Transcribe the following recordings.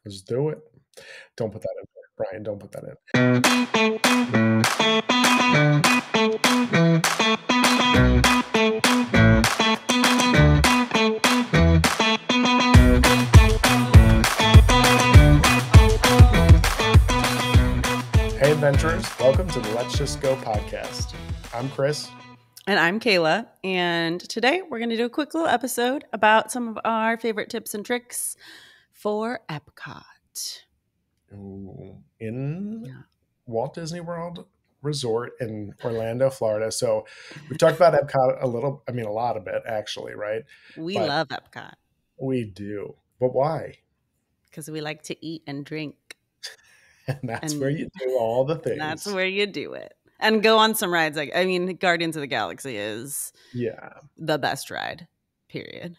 Let's do it. Don't put that in there, Brian. Don't put that in. Hey, adventurers. Welcome to the Let's Just Go podcast. I'm Chris. And I'm Kayla. And today we're going to do a quick little episode about some of our favorite tips and tricks for EPCOT. In Walt Disney World Resort in Orlando, Florida. So we've talked about EPCOT a lot of it, actually, right? We love EPCOT. We do. But why? Because we like to eat and drink. And that's where you do all the things. That's where you do it. And go on some rides. Guardians of the Galaxy is the best ride, period.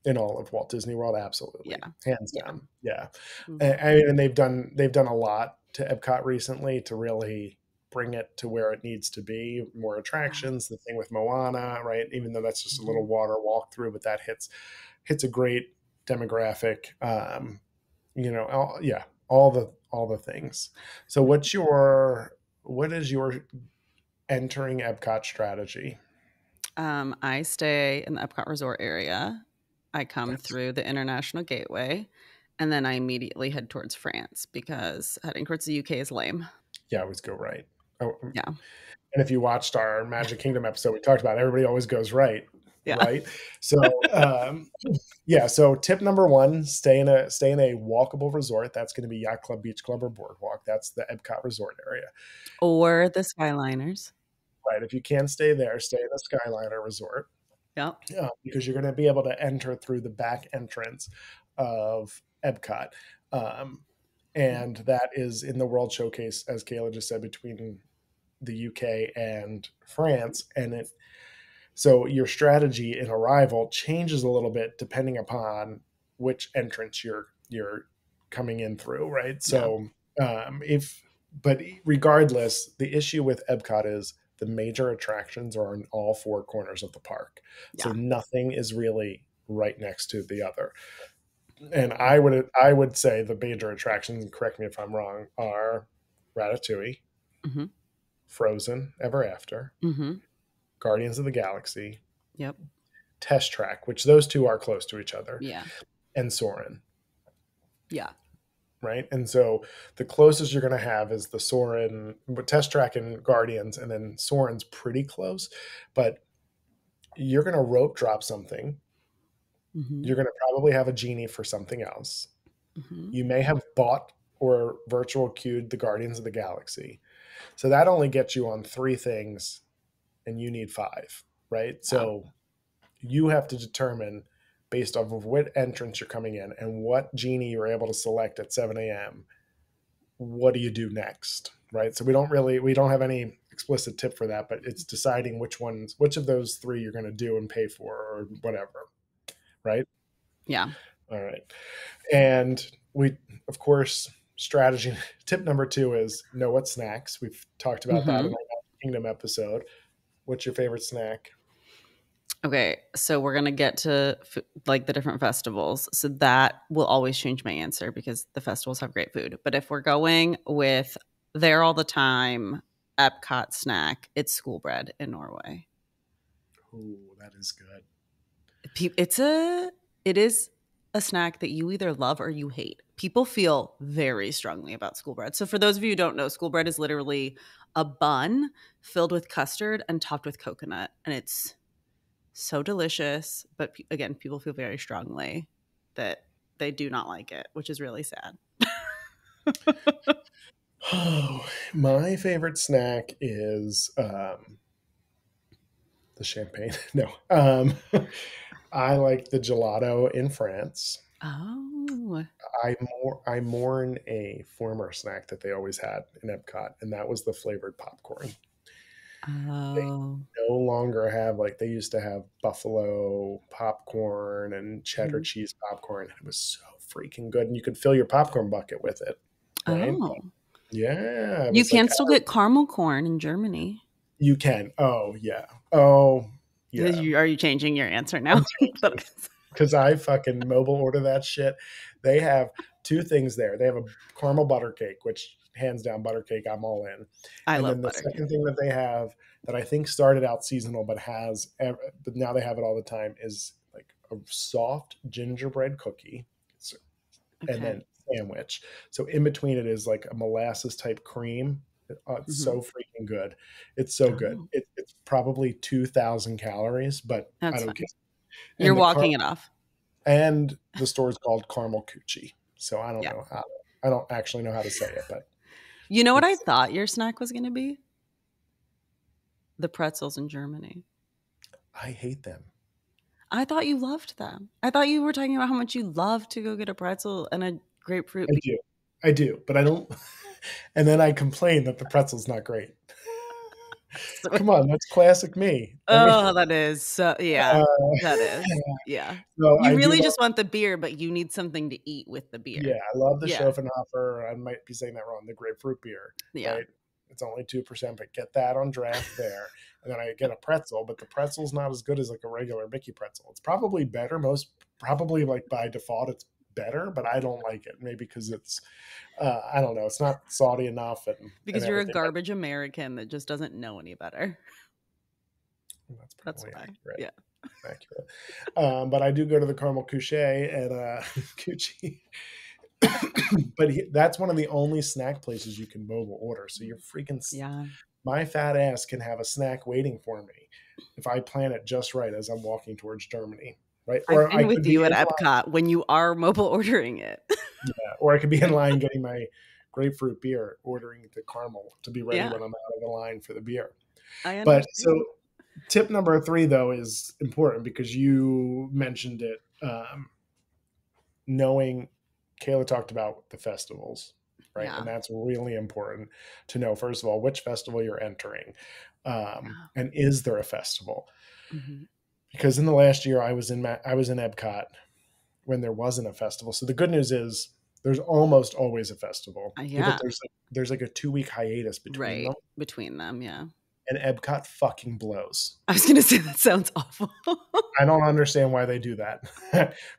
In all of Walt Disney World, absolutely. Yeah. Hands down. Yeah. Mm-hmm. And they've done a lot to EPCOT recently to really bring it to where it needs to be. More attractions, the thing with Moana, right? Even though that's just a little water walkthrough, but that hits a great demographic. All the things. So what is your entering EPCOT strategy? I stay in the EPCOT resort area. I come through the International Gateway, and then I immediately head towards France because heading towards the UK is lame. Yeah, I always go right. Oh, yeah. And if you watched our Magic Kingdom episode, we talked about everybody always goes right. Yeah. Right. So, So tip number one, stay in a walkable resort. That's going to be Yacht Club, Beach Club, or Boardwalk. That's the EPCOT resort area. Or the Skyliners. Right. If you can't stay there, stay in the Skyliner resort. Yeah. Because you're going to be able to enter through the back entrance of EPCOT. And that is in the World Showcase, as Kayla just said, between the UK and France. And so your strategy in arrival changes a little bit depending upon which entrance you're coming in through, right? So but regardless, the issue with EPCOT is the major attractions are in all four corners of the park. Yeah. So nothing is really right next to the other. And I would say the major attractions, and correct me if I'm wrong, are Ratatouille, Frozen, Ever After, Guardians of the Galaxy, Test Track, which those two are close to each other, and Soarin'. Yeah. Right? And so the closest you're going to have is the Soarin', Test Track and Guardians, and then Soarin's pretty close, but you're going to rope drop something. You're going to probably have a genie for something else. You may have bought or virtual queued the Guardians of the Galaxy. So that only gets you on 3 things, and you need 5, right? So you have to determine based off of what entrance you're coming in and what genie you're able to select at 7 a.m. What do you do next, right? So we don't have any explicit tip for that, but it's deciding which of those 3 you're going to do and pay for or whatever, right? Yeah. All right. And we, of course, strategy tip number 2 is know what snacks. We've talked about that in our Kingdom episode. What's your favorite snack? Okay, so we're going to get to the different festivals. So that will always change my answer because the festivals have great food. But if we're going with there all the time, EPCOT snack, it's school bread in Norway. Oh, that is good. It is a snack that you either love or you hate. People feel very strongly about school bread. So for those of you who don't know, school bread is literally a bun filled with custard and topped with coconut. And it's so delicious. But again, people feel very strongly that they do not like it, which is really sad. Oh, my favorite snack is the champagne. No. I like the gelato in France. Oh. I mourn a former snack that they always had in EPCOT, and that was the flavored popcorn. Oh. They no longer have, they used to have buffalo popcorn and cheddar cheese popcorn. It was so freaking good, and you could fill your popcorn bucket with it. Right? Oh. Yeah. You can still get caramel corn in Germany. You can. Oh, yeah. Oh, yeah. Are you changing your answer now? Because I fucking mobile order that shit. They have two things there. They have a caramel butter cake, which hands down butter cake, I'm all in. I And love then the butter cake. second thing that they have that I think started out seasonal, but now they have it all the time is like a soft gingerbread cookie, and Okay. then sandwich. So in between it is like a molasses type cream. It's Hmm. so freaking good. It's so good. Oh, It's probably 2,000 calories, but I that's don't care. fine. You're And walking it off. the store is called Caramel Coochie. So I don't Yeah. know how. I don't actually know how to say it, but You know what I it's. thought your snack was going to be? The pretzels in Germany. I hate them. I thought you loved them. I thought you were talking about how much you love to go get a pretzel and a grapefruit I beer. do. I do, but I don't. And then I complain that the pretzel's not great. Come on, that's classic me. Let me. Oh, that is so yeah, Uh, that is. Yeah. so You I do really love. just want the beer, but you need something to eat with the beer. Yeah, I love the Yeah. Schopenhauer. I might be saying that wrong. The grapefruit beer, Yeah. right? It's only 2%, but get that on draft there. And then I get a pretzel, but the pretzel's not as good as like a regular Mickey pretzel. It's probably better. Probably like by default, it's better, but I don't like it. Maybe because it's, I don't know, it's not salty enough and Because you're a everything. But garbage American that just doesn't know any better. that's That's probably why. accurate. Yeah. Accurate. But I do go to the Caramel Couche and Coochie. But that's one of the only snack places you can mobile order. So you're freaking Yeah. my fat ass can have a snack waiting for me if I plan it just right as I'm walking towards Germany, right? I've Or I been could with be you at in line, Epcot when you are mobile ordering it. or I could be in line getting my grapefruit beer, ordering the caramel to be ready Yeah. when I'm out of the line for the beer. I But so understand. tip number 3 though is important because you mentioned it. Knowing Kayla talked about the festivals, right? Yeah. And that's really important to know, first of all, which festival you're entering. Yeah. And is there a festival? Mhm. Because in the last year I was in EPCOT when there wasn't a festival. So the good news is there's almost always a festival, but Yeah. there's like a 2 week hiatus between them, Right. Between them, yeah. and EPCOT fucking blows. I was gonna say that sounds awful. I don't understand why they do that.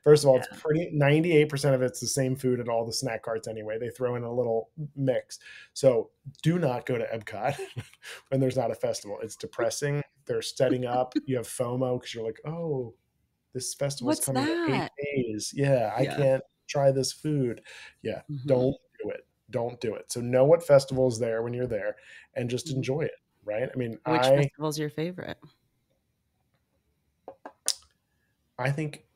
First of all, it's Yeah. pretty 98% of it's the same food at all the snack carts anyway. They throw in a little mix. So do not go to EPCOT when there's not a festival. It's depressing. They're setting up. You have FOMO because you're like, oh, this festival's What's coming in that? 8 days. Yeah, I Yeah. can't try this food. Yeah, Mhm. don't do it. Don't do it. So know what festival is there when you're there and just Mhm. enjoy it. Right. I mean, Which festival's your favorite? I think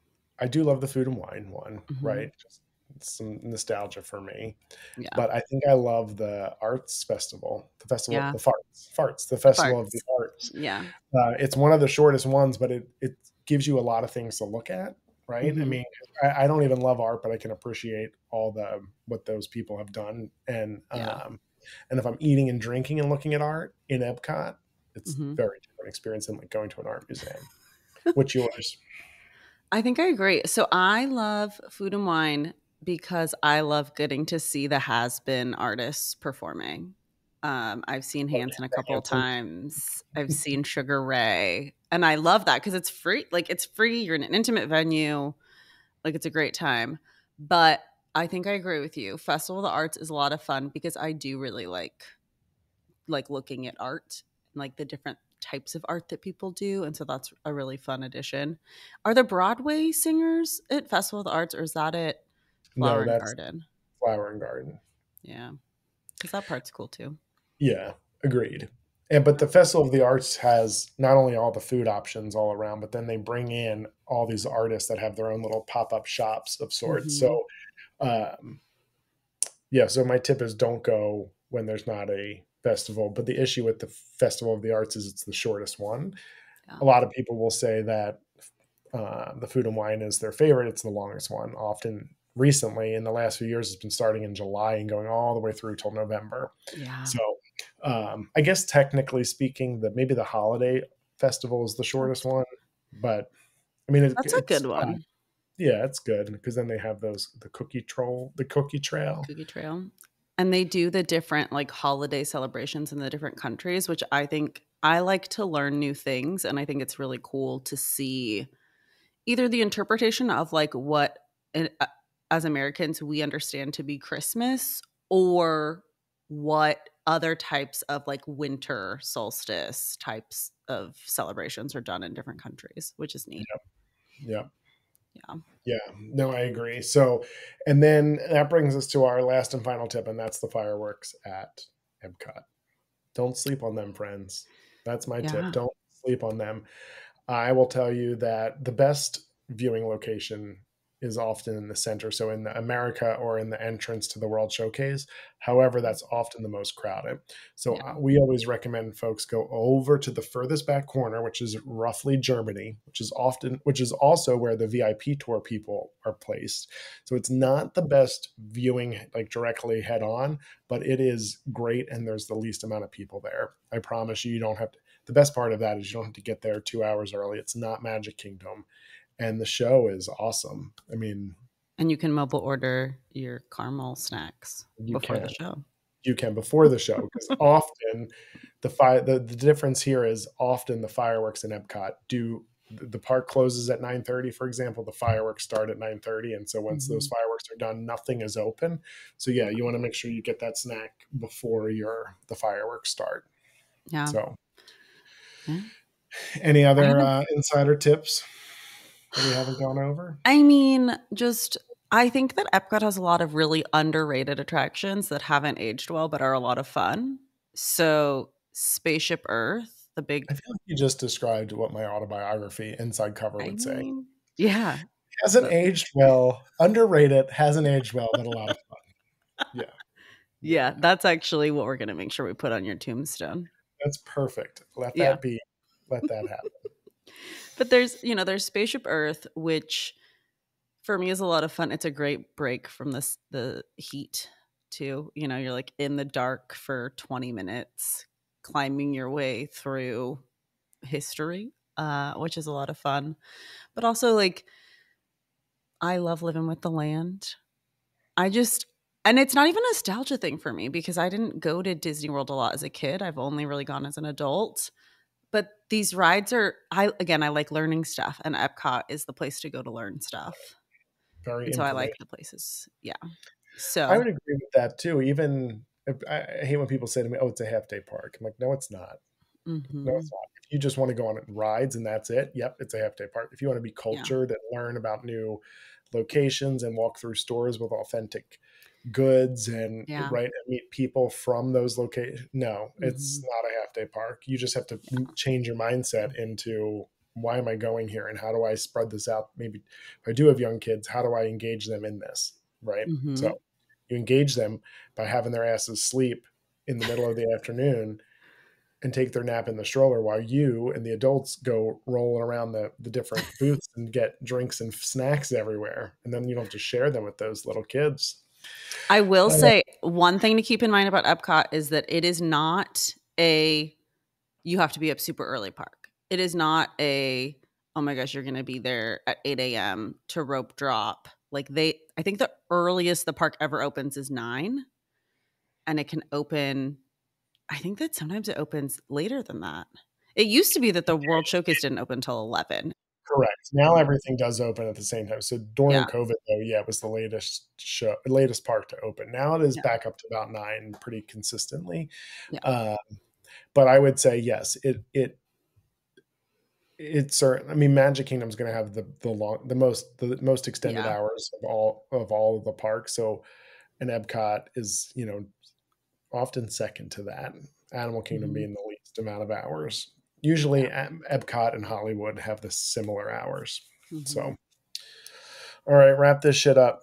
I do love the food and wine one, Mhm. right? Just some nostalgia for me. Yeah. But I think I love the arts festival, Yeah. the The festival of the farts. arts. Yeah. It's one of the shortest ones, but it gives you a lot of things to look at, right? I Mhm. mean, I don't even love art, but I can appreciate all the what those people have done, Yeah. and if I'm eating and drinking and looking at art in Epcot, it's a Mhm. very different experience than like going to an art museum. What's yours? I think I agree. So I love food and wine because I love getting to see the has-been artists performing. I've seen Like Hanson a the couple of Hansons? times. I've seen Sugar Ray, and I love that because it's free. Like it's free. You're in an intimate venue. Like it's a great time. But I think I agree with you. Festival of the Arts is a lot of fun because I do really like looking at art and like the different types of art that people do. And so that's a really fun addition. Are there Broadway singers at Festival of the Arts or is that at Flower No, and that's Garden? Flower and Garden. Yeah. Because that part's cool too. Yeah, agreed. And but the Festival of the Arts has not only all the food options all around, but then they bring in all these artists that have their own little pop-up shops of sorts. Hmm. So um, yeah, so my tip is don't go when there's not a festival. But the issue with the Festival of the Arts is it's the shortest one. Yeah. A lot of people will say that the food and wine is their favorite. It's the longest one. Often recently, in the last few years, it's been starting in July and going all the way through till November. Yeah. So I guess technically speaking, that maybe the holiday festival is the shortest one, but I mean That's a it's good one. yeah, it's good because then they have the cookie trail. Cookie Trail. And they do the different like holiday celebrations in the different countries, which I think I like to learn new things. And I think it's really cool to see either the interpretation of like what an, as Americans we understand to be Christmas, or what other types of like winter solstice types of celebrations are done in different countries, which is neat. Yep. Yep. Yeah. Yeah, no, I agree. So, and then that brings us to our last and final tip, and that's the fireworks at EPCOT. Don't sleep on them, friends. That's my tip. Yeah. Don't sleep on them. I will tell you that the best viewing location is often in the center, so in the America or in the entrance to the World Showcase. However, that's often the most crowded. So Yeah. we always recommend folks go over to the furthest back corner, which is roughly Germany, which is also where the VIP tour people are placed. So it's not the best viewing like directly head on, but it is great, and there's the least amount of people there. I promise you, you don't have to. The best part of that is you don't have to get there 2 hours early. It's not Magic Kingdom, and the show is awesome. I mean, And you can mobile order your caramel snacks you before the can show. you can before the show, because often the difference here is often the fireworks in Epcot do the park closes at 9:30, for example. The fireworks start at 9:30, and so once those Mhm. fireworks are done, nothing is open. So yeah, you want to make sure you get that snack before the fireworks start. Yeah. So, Yeah. any I other have a insider tips that we haven't gone over? I mean, just I think that Epcot has a lot of really underrated attractions that haven't aged well but are a lot of fun. So, Spaceship Earth, the big I feel like you just described what my autobiography inside cover I would say. mean, yeah. Hasn't The aged well, underrated, hasn't aged well, but a lot of fun. Yeah, yeah. yeah, that's actually what we're gonna make sure we put on your tombstone. That's perfect. Let Yeah. that be. Let that happen. But there's Spaceship Earth, which for me is a lot of fun. It's a great break from the heat too. You're like in the dark for 20 minutes, climbing your way through history, which is a lot of fun. But also like I love living with the land. I just and it's not even a nostalgia thing for me because I didn't go to Disney World a lot as a kid. I've only really gone as an adult. But these rides are I like learning stuff, and Epcot is the place to go to learn stuff. Very And so I like informative. the places. Yeah. I So, would agree with that too. Even I hate when people say to me, "Oh, it's a half day park." I'm like, "No, it's not. No, it's mhm. not. If you just want to go on rides and that's it, yep, it's a half day park. If you want to be Yeah. cultured and learn about new locations and walk through stores with authentic goods and Yeah. right and meet people from those locations, no, it's Mhm. not a half day park. You just have to change your mindset into why am I going here and how do I spread this out? Maybe if I do have young kids, how do I engage them in this? Right. So Mhm. you engage them by having their asses sleep in the middle of the afternoon and take their nap in the stroller while you and the adults go rolling around the different booths and get drinks and snacks everywhere. And then you don't have to share them with those little kids. I will Uh, say one thing to keep in mind about Epcot is that it is not a you have to be up super early park. It is not a oh my gosh, you're going to be there at 8 a.m. to rope drop. Like I think the earliest the park ever opens is 9, and it can open. I think that sometimes it opens later than that. It used to be that the World Showcase didn't open until 11. Correct. Now everything does open at the same time. So during Yeah. COVID, though, yeah, it was the latest park to open. Now it is Yeah. back up to about 9 pretty consistently. Yeah. Uh, but I would say yes, it's certain. I mean, Magic Kingdom is going to have the most extended Yeah. hours of all of the parks. So, and Epcot is often second to that. Animal Kingdom Mhm. being the least amount of hours. Usually, Yeah. Epcot and Hollywood have the similar hours. So, Mhm. all right, wrap this shit up.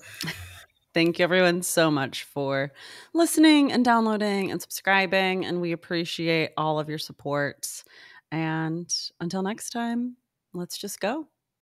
Thank you everyone so much for listening and downloading and subscribing, and we appreciate all of your support. And until next time, let's just go.